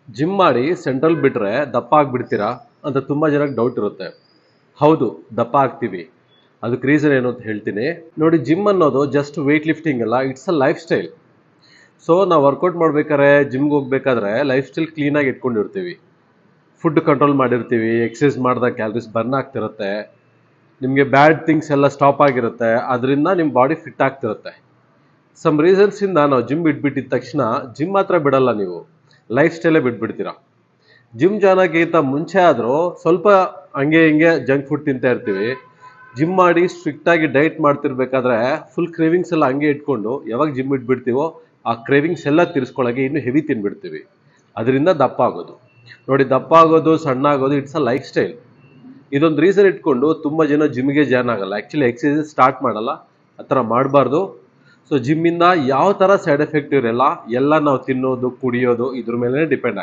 Gym ಮಾಡಿ central ಬಿಟ್ರೆ ದಪ್ಪ ಆಗ್ಬಿಡ್ತೀರಾ ಅಂತ ತುಂಬ ಜನಕ್ಕೆ ಡೌಟ್ ಇರುತ್ತೆ. ಹೌದು, ದಪ್ಪ ಆಗ್ತೀವಿ. ಅದಕ್ಕೆ ರೀಸನ್ ಏನು ಅಂತ ಹೇಳ್ತೀನಿ. ನೋಡಿ, ಜಿಮ್ ಅನ್ನೋದು ಜಸ್ಟ್ ವೆಯ್ಟ್ ಲಿಫ್ಟಿಂಗ್ ಅಲ್ಲ, it's a life style. So ನಾವು ವರ್ಕೌಟ್ ಮಾಡ್ಬೇಕಾದ್ರೆ, ಜಿಮ್ಗೆ ಹೋಗ್ಬೇಕಾದ್ರೆ ಲೈಫ್ ಸ್ಟೈಲ್ ಕ್ಲೀನಾಗಿ ಇಟ್ಕೊಂಡಿರ್ತೀವಿ. ಫುಡ್ ಕಂಟ್ರೋಲ್ ಮಾಡಿರ್ತೀವಿ, ಎಕ್ಸಸೈಸ್ ಮಾಡಿದಾಗ ಕ್ಯಾಲರೀಸ್ ಬರ್ನ್ ಆಗ್ತಿರುತ್ತೆ, ನಿಮಗೆ ಬ್ಯಾಡ್ ಥಿಂಗ್ಸ್ ಎಲ್ಲ ಸ್ಟಾಪ್ ಆಗಿರುತ್ತೆ, ಅದರಿಂದ ನಿಮ್ಮ ಬಾಡಿ ಫಿಟ್ ಆಗ್ತಿರುತ್ತೆ. ಸಮ್ ರೀಸನ್ಸಿಂದ ನಾವು ಜಿಮ್ ಬಿಟ್ಬಿಟ್ಟಿದ ತಕ್ಷಣ ಜಿಮ್ ಮಾತ್ರ ಬಿಡಲ್ಲ, ನೀವು ಲೈಫ್ ಸ್ಟೈಲೇ ಬಿಟ್ಬಿಡ್ತೀರಾ. ಜಿಮ್ ಜಾಯ್ನ್ ಆಗಿಂತ ಮುಂಚೆ ಆದರೂ ಸ್ವಲ್ಪ ಹಂಗೆ ಹಿಂಗೆ ಜಂಕ್ ಫುಡ್ ತಿಂತಾ ಇರ್ತೀವಿ. ಜಿಮ್ ಮಾಡಿ ಸ್ಟ್ರಿಕ್ಟಾಗಿ ಡೈಟ್ ಮಾಡ್ತಿರ್ಬೇಕಾದ್ರೆ ಫುಲ್ ಕ್ರೇವಿಂಗ್ಸ್ ಎಲ್ಲ ಹಂಗೆ ಇಟ್ಕೊಂಡು ಯಾವಾಗ ಜಿಮ್ ಬಿಟ್ಬಿಡ್ತೀವೋ ಆ ಕ್ರೇವಿಂಗ್ಸ್ ಎಲ್ಲ ತೀರಿಸ್ಕೊಳ್ಳೋಕೆ ಇನ್ನೂ ಹೆವಿ ತಿನ್ಬಿಡ್ತೀವಿ. ಅದರಿಂದ ದಪ್ಪ ಆಗೋದು. ನೋಡಿ, ದಪ್ಪ ಆಗೋದು, ಸಣ್ಣ ಆಗೋದು, ಇಟ್ಸ್ ಅ ಲೈಫ್ ಸ್ಟೈಲ್. ಇದೊಂದು ರೀಸನ್ ಇಟ್ಕೊಂಡು ತುಂಬ ಜನ ಜಿಮ್ಗೆ ಜಾಯ್ನ್ ಆಗಲ್ಲ, ಆ್ಯಕ್ಚುಲಿ ಎಕ್ಸಸೈಸ್ ಸ್ಟಾರ್ಟ್ ಮಾಡಲ್ಲ. ಆ ಥರ ಮಾಡಬಾರ್ದು. ಸೊ ಜಿಮ್ಮಿಂದ ಯಾವ ಥರ ಸೈಡ್ ಎಫೆಕ್ಟ್ ಇರಲ್ಲ, ಎಲ್ಲ ನಾವು ತಿನ್ನೋದು ಕುಡಿಯೋದು ಇದ್ರ ಮೇಲೆ ಡಿಪೆಂಡ್ ಆಗುತ್ತೆ.